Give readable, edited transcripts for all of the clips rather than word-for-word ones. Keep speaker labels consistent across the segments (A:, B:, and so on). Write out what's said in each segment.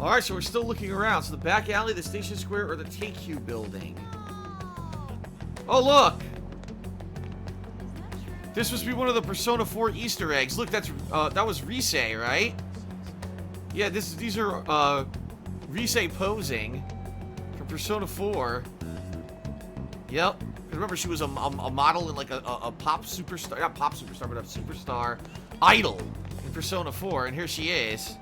A: Alright, so we're still looking around. So the back alley, the station square, or the Take-Q building? Oh, look! This must be one of the Persona 4 Easter eggs. Look, that was Rise, right? Yeah, these are Rise posing from Persona 4. Yep. Remember, she was a model in like a pop superstar, not pop superstar, but a superstar idol in Persona 4, and here she is.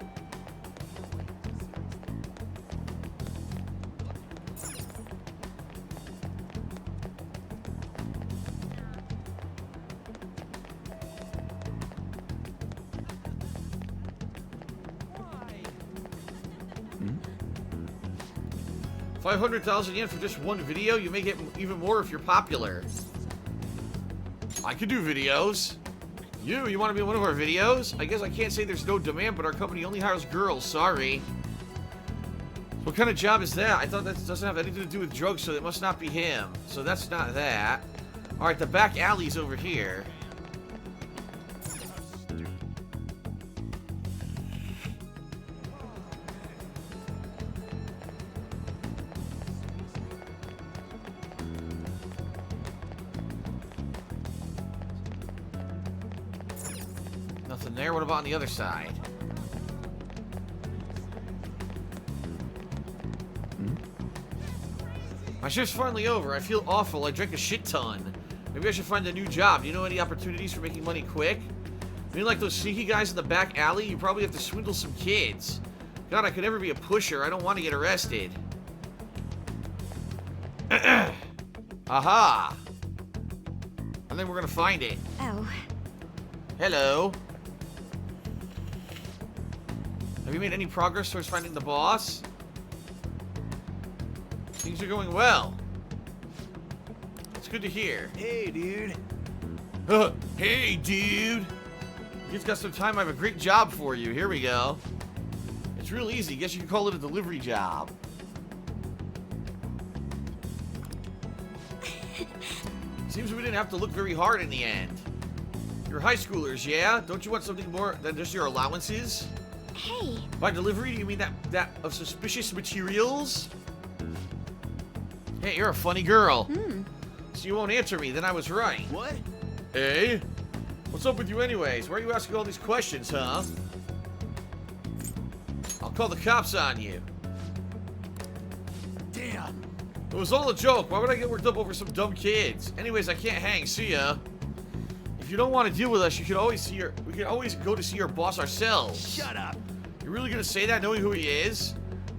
B: Hmm?
A: 500,000 yen for just one video? You may get even more if you're popular. I could do videos. You want to be in one of our videos? I guess I can't say there's no demand, but our company only hires girls. Sorry. What kind of job is that? I thought that doesn't have anything to do with drugs, so it must not be him. So that's not that. Alright, the back alley's over here. Nothing there. What about on the other side? My shift's finally over. I feel awful. I drank a shit ton. Maybe I should find a new job. Do you know any opportunities for making money quick? I mean, like those sneaky guys in the back alley? You probably have to swindle some kids. God, I could never be a pusher. I don't want to get arrested. Aha! I think we're gonna find it.
C: Oh.
A: Hello. Have you made any progress towards finding the boss? Things are going well. It's good to hear.
B: Hey, dude.
A: Hey, dude. You've got some time. I have a great job for you. Here we go. It's real easy. Guess you could call it a delivery job. Seems we didn't have to look very hard in the end. You're high schoolers, yeah? Don't you want something more than just your allowances?
C: Hey.
A: By delivery, do you mean that of suspicious materials? Hey, you're a funny girl. So you won't answer me, then I was right.
B: What?
A: Hey? What's up with you anyways? Why are you asking all these questions, huh? I'll call the cops on you.
B: Damn.
A: It was all a joke. Why would I get worked up over some dumb kids? Anyways, I can't hang. See ya. If you don't want to deal with us, we can always go to see your boss ourselves.
B: Shut up.
A: You're really gonna say that knowing who he is?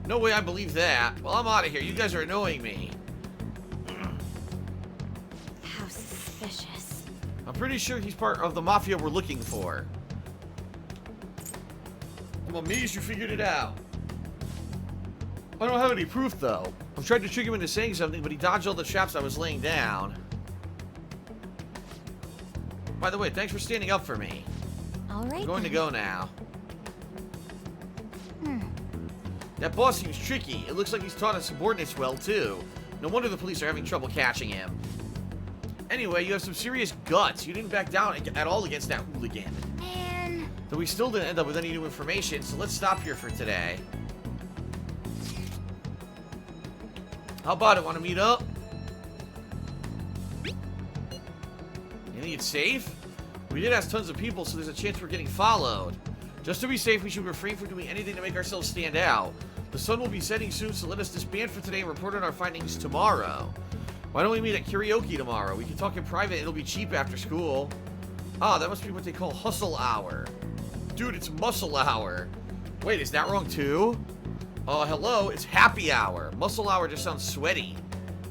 A: No way I believe that. Well, I'm out of here. You guys are annoying me.
C: How suspicious.
A: I'm pretty sure he's part of the mafia we're looking for. I'm amazed you figured it out. I don't have any proof, though. I've tried to trick him into saying something, but he dodged all the traps I was laying down. By the way, thanks for standing up for me.
C: All right.
A: I'm going to go now.
C: Hmm.
A: That boss seems tricky. It looks like he's taught his subordinates well, too. No wonder the police are having trouble catching him. Anyway, you have some serious guts. You didn't back down at all against that hooligan.
C: Man.
A: Though we still didn't end up with any new information, so let's stop here for today. How about it? Want to meet up? You think it's safe? We did ask tons of people, so there's a chance we're getting followed. Just to be safe, we should refrain from doing anything to make ourselves stand out. The sun will be setting soon, so let us disband for today and report on our findings tomorrow. Why don't we meet at karaoke tomorrow? We can talk in private. It'll be cheap after school. Ah, that must be what they call hustle hour. Dude, it's muscle hour. Wait, is that wrong too? Hello, it's happy hour. Muscle hour just sounds sweaty.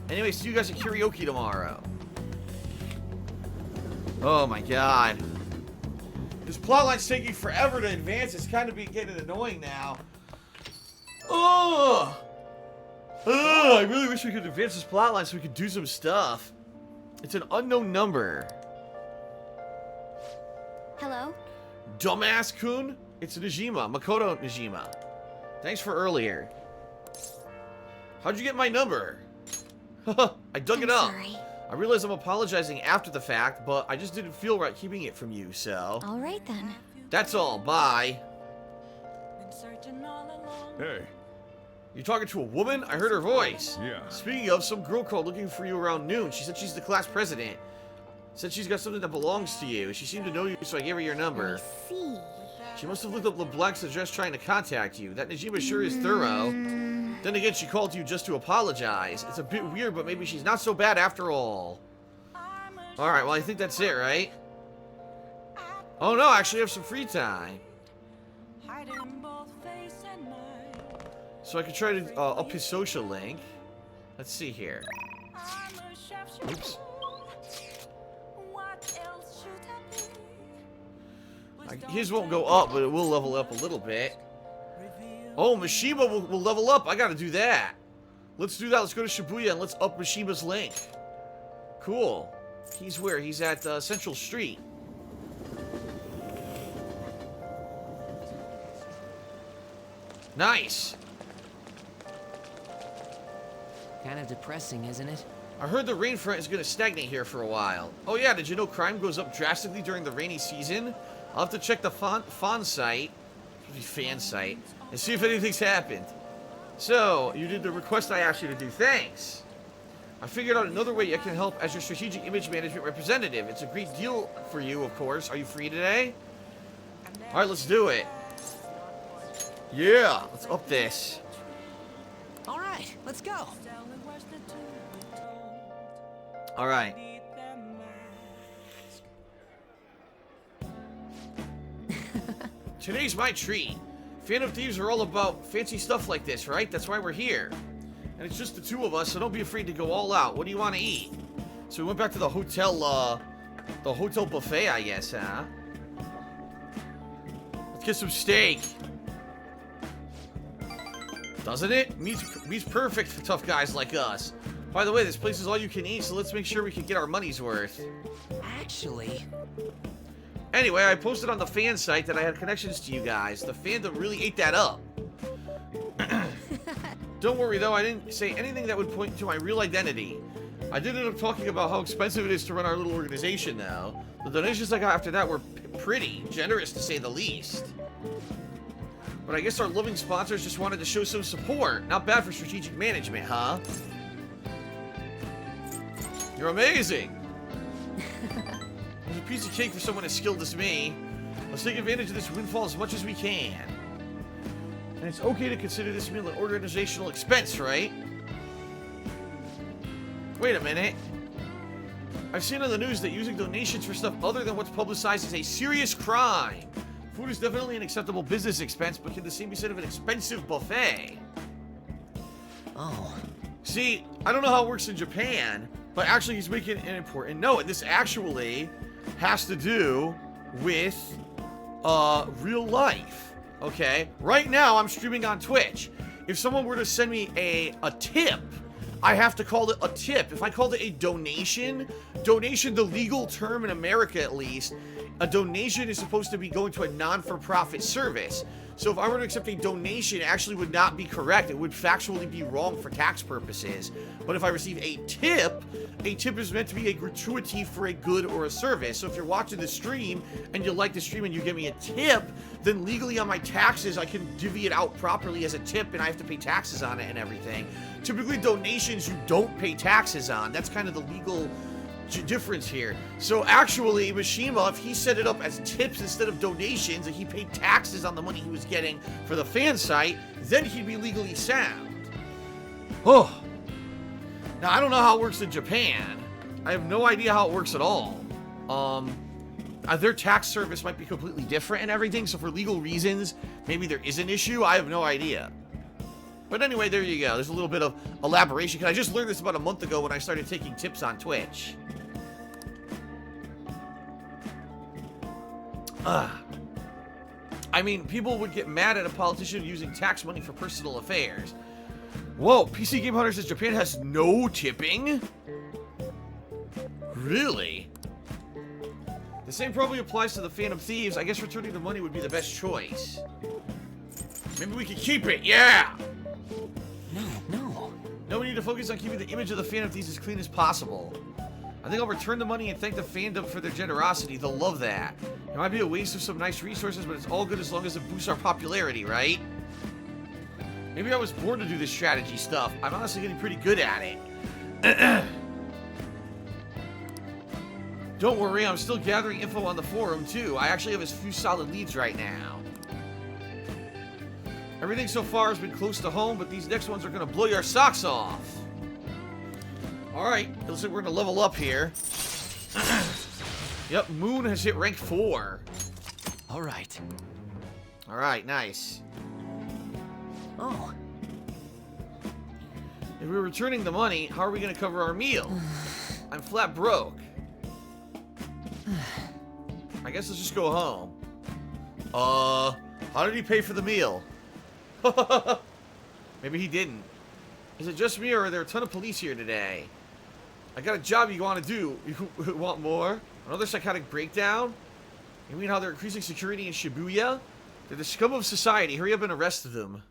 A: Anyway, see you guys at karaoke tomorrow. Oh my god. This plotline's taking forever to advance. It's kind of getting annoying now. Oh! I really wish we could advance this plotline so we could do some stuff. It's an unknown number.
C: Hello?
A: Dumbass-kun? It's Mishima. Makoto Mishima. Thanks for earlier. How'd you get my number? I dug it up.
C: Sorry.
A: I realize I'm apologizing after the fact, but I just didn't feel right keeping it from you, so...
C: All right then.
A: That's all. Bye.
B: Hey.
A: You talking to a woman? I heard her voice.
B: Yeah.
A: Speaking of, some girl called looking for you around noon. She said she's the class president. Said she's got something that belongs to you. She seemed to know you, so I gave her your number.
C: I see.
A: She must have looked up LeBlanc's address trying to contact you. That Mishima sure is thorough. Then again, she called you just to apologize. It's a bit weird, but maybe she's not so bad after all. Alright, well, I think that's it, right? Oh no, I actually have some free time. So I could try to up his social link. Let's see here. Oops. His won't go up, but it will level up a little bit. Oh, Mishima will level up. I gotta do that. Let's do that. Let's go to Shibuya and let's up Mishima's link. Cool. He's where? He's at Central Street. Nice.
D: Kind of depressing, isn't it?
A: I heard the rain front is going to stagnate here for a while. Oh yeah, did you know crime goes up drastically during the rainy season? I'll have to check the fan site, and see if anything's happened. So, you did the request I asked you to do. Thanks. I figured out another way I can help as your strategic image management representative. It's a great deal for you, of course. Are you free today? Alright, let's do it. Yeah, let's up this.
D: All right, let's go.
A: Alright. Today's my treat. Phantom Thieves are all about fancy stuff like this, right? That's why we're here. And it's just the two of us, so don't be afraid to go all out. What do you want to eat? So we went back to the hotel buffet, I guess, huh? Let's get some steak. Doesn't it? Meat's perfect for tough guys like us. By the way, this place is all you can eat, so let's make sure we can get our money's worth.
D: Actually...
A: Anyway, I posted on the fan site that I had connections to you guys. The fandom really ate that up. Don't worry, though, I didn't say anything that would point to my real identity. I did end up talking about how expensive it is to run our little organization, though. The donations I got after that were pretty generous, to say the least. But I guess our loving sponsors just wanted to show some support. Not bad for strategic management, huh? You're amazing! There's a piece of cake for someone as skilled as me. Let's take advantage of this windfall as much as we can. And it's okay to consider this meal an organizational expense, right? Wait a minute. I've seen on the news that using donations for stuff other than what's publicized is a serious crime. Food is definitely an acceptable business expense, but can the same be said of an expensive buffet?
D: Oh.
A: See, I don't know how it works in Japan, but actually he's making an important note. And this actually has to do with real life. Okay? Right now, I'm streaming on Twitch. If someone were to send me a tip, I have to call it a tip. If I called it a donation, the legal term in America at least, a donation is supposed to be going to a non-for-profit service. So if I were to accept a donation, it actually would not be correct. It would factually be wrong for tax purposes. But if I receive a tip is meant to be a gratuity for a good or a service. So if you're watching the stream and you like the stream and you give me a tip, then legally on my taxes, I can divvy it out properly as a tip and I have to pay taxes on it and everything. Typically donations you don't pay taxes on. That's kind of the legal difference here. So actually, Mishima, if he set it up as tips instead of donations and he paid taxes on the money he was getting for the fan site, then he'd be legally sound. Oh. Now, I don't know how it works in Japan. I have no idea how it works at all. Their tax service might be completely different and everything, so for legal reasons, maybe there is an issue. I have no idea. But anyway, there you go. There's a little bit of elaboration, because I just learned this about a month ago when I started taking tips on Twitch. I mean, people would get mad at a politician using tax money for personal affairs. Whoa, PC Game Hunter says Japan has no tipping? Really? The same probably applies to the Phantom Thieves. I guess returning the money would be the best choice. Maybe we could keep it, yeah! No, we need to focus on keeping the image of the Phantom Thieves as clean as possible. I think I'll return the money and thank the fandom for their generosity. They'll love that. It might be a waste of some nice resources, but it's all good as long as it boosts our popularity, right? Maybe I was born to do this strategy stuff. I'm honestly getting pretty good at it. Don't worry, I'm still gathering info on the forum, too. I actually have a few solid leads right now. Everything so far has been close to home, but these next ones are going to blow your socks off. Alright, looks like we're going to level up here. Yep, Moon has hit rank 4.
D: Alright.
A: Alright, nice.
D: Oh.
A: If we're returning the money, how are we going to cover our meal? I'm flat broke. I guess let's just go home. How did he pay for the meal? Maybe he didn't. Is it just me or are there a ton of police here today? I got a job you want to do. You want more? Another psychotic breakdown? You mean how they're increasing security in Shibuya? They're the scum of society. Hurry up and arrest them.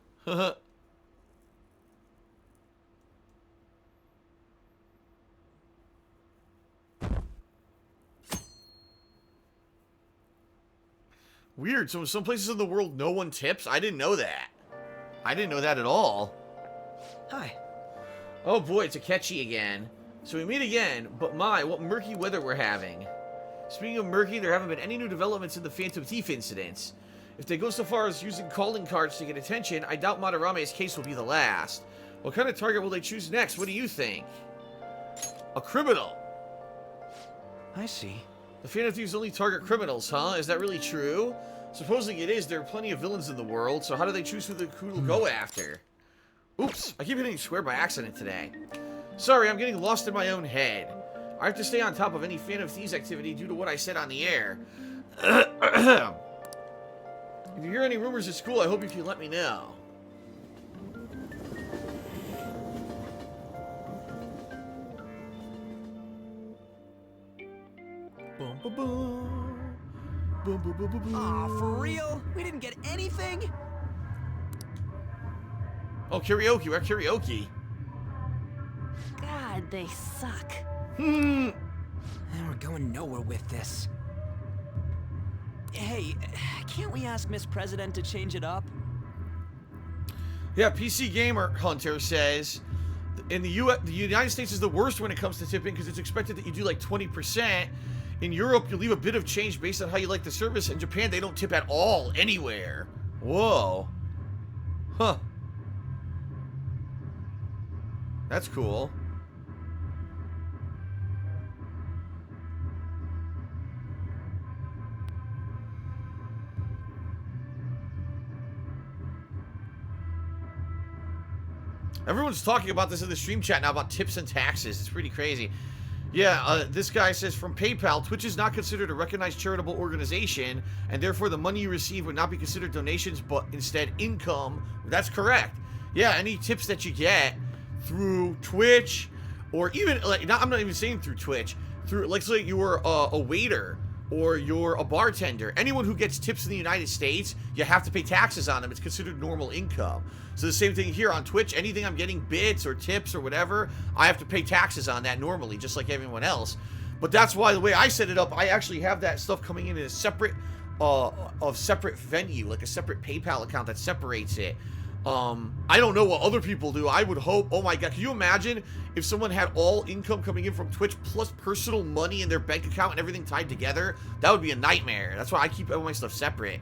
A: Weird. So in some places in the world, no one tips? I didn't know that. I didn't know that at all.
D: Hi.
A: Oh boy, it's Akechi again. So we meet again, but my, what murky weather we're having. Speaking of murky, there haven't been any new developments in the Phantom Thief incidents. If they go so far as using calling cards to get attention, I doubt Madarame's case will be the last. What kind of target will they choose next? What do you think? A criminal.
D: I see.
A: The Phantom Thieves only target criminals, huh? Is that really true? Supposing it is, there are plenty of villains in the world, so how do they choose who to go after? Oops, I keep hitting square by accident today. Sorry, I'm getting lost in my own head. I have to stay on top of any Phantom Thieves activity due to what I said on the air. If you hear any rumors at school, I hope you can let me know. Boom, boom, boom. Boom, boom, boom, boom, boom.
D: Aw, for real? We didn't get anything?
A: Oh, karaoke. We're at karaoke.
C: God, they suck.
D: And we're going nowhere with this. Hey, can't we ask Miss President to change it up?
A: Yeah, PC Gamer Hunter says, in the United States is the worst when it comes to tipping because it's expected that you do like 20%. In Europe, you leave a bit of change based on how you like the service. In Japan, they don't tip at all anywhere. Whoa. Huh. That's cool. Everyone's talking about this in the stream chat now about tips and taxes. It's pretty crazy. Yeah, this guy says, from PayPal, Twitch is not considered a recognized charitable organization, and therefore the money you receive would not be considered donations, but instead income. That's correct. Yeah, any tips that you get through Twitch, or even, like, I'm not even saying through Twitch, through, like, say you're a waiter, or you're a bartender. Anyone who gets tips in the United States, you have to pay taxes on them. It's considered normal income. So the same thing here on Twitch. Anything I'm getting bits or tips or whatever, I have to pay taxes on that normally, just like everyone else. But that's why the way I set it up, I actually have that stuff coming in a separate, separate venue, like a separate PayPal account that separates it. I don't know what other people do. I would hope, oh my god, can you imagine if someone had all income coming in from Twitch plus personal money in their bank account and everything tied together? That would be a nightmare. That's why I keep all my stuff separate.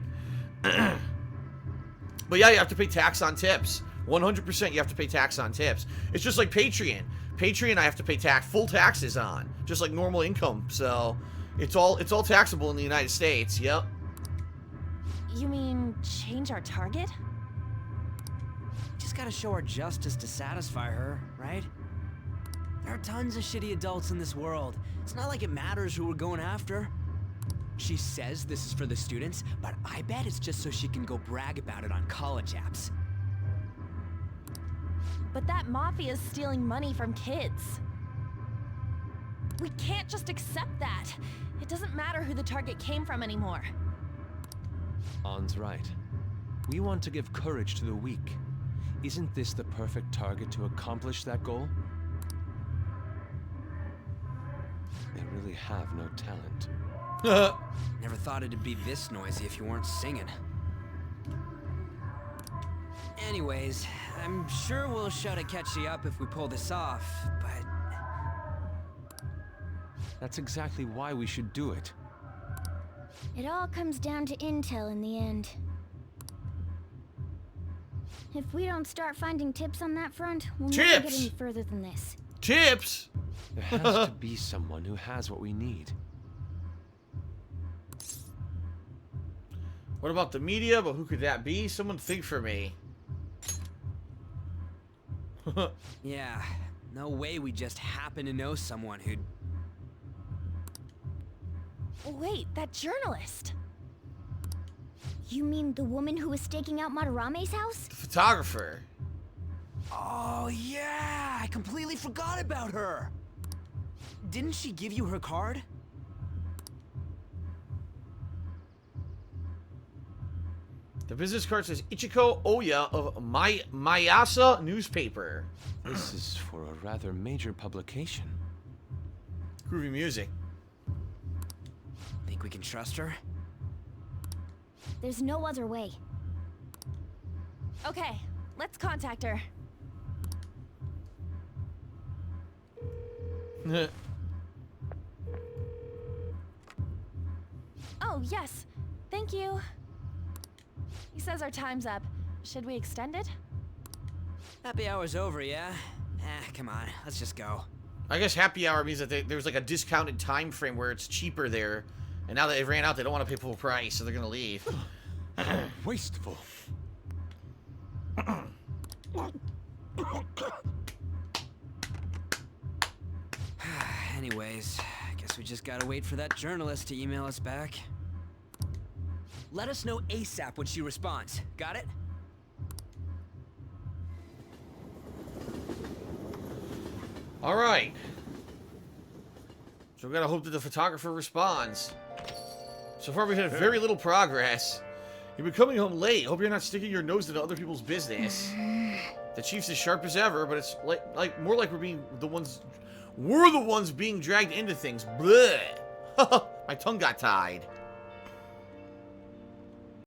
A: But yeah, you have to pay tax on tips. 100% you have to pay tax on tips. It's just like Patreon. Patreon I have to pay full taxes on, just like normal income. So it's all taxable in the United States. Yep.
C: You mean change our target?
D: Just gotta show our justice to satisfy her, right? There are tons of shitty adults in this world. It's not like it matters who we're going after. She says this is for the students, but I bet it's just so she can go brag about it on college apps.
C: But that mafia's stealing money from kids. We can't just accept that. It doesn't matter who the target came from anymore.
B: An's right. We want to give courage to the weak. Isn't this the perfect target to accomplish that goal? They really have no talent.
D: Never thought it'd be this noisy if you weren't singing. Anyways, I'm sure we'll try to catch you up if we pull this off, but...
B: That's exactly why we should do it.
E: It all comes down to intel in the end. If we don't start finding tips on that front, we'll never get any further than this.
A: Tips?
B: There has to be someone who has what we need.
A: What about the media? But who could that be? Someone think for me.
D: Yeah, no way we just happen to know someone who'd...
C: Wait, that journalist.
E: You mean the woman who was staking out Madarame's house?
A: The photographer.
D: Oh, yeah! I completely forgot about her! Didn't she give you her card?
A: The business card says Ichiko Oya of Mayasa newspaper.
B: This is for a rather major publication.
A: Groovy music.
D: Think we can trust her?
E: There's no other way.
C: Okay, let's contact her. Oh, yes. Thank you. He says our time's up. Should we extend it?
D: Happy hour's over, yeah? Come on, let's just go.
A: I guess happy hour means that there's like a discounted time frame where it's cheaper there. And now that they ran out, they don't want to pay full price, so they're gonna leave.
B: Wasteful.
D: Anyways, I guess we just gotta wait for that journalist to email us back. Let us know ASAP when she responds. Got it?
A: Alright. So we gotta hope that the photographer responds. So far we've had very little progress. You've been coming home late. Hope you're not sticking your nose into other people's business. The chief's as sharp as ever, but it's like more like we're the ones being dragged into things. Bleh. My tongue got tied.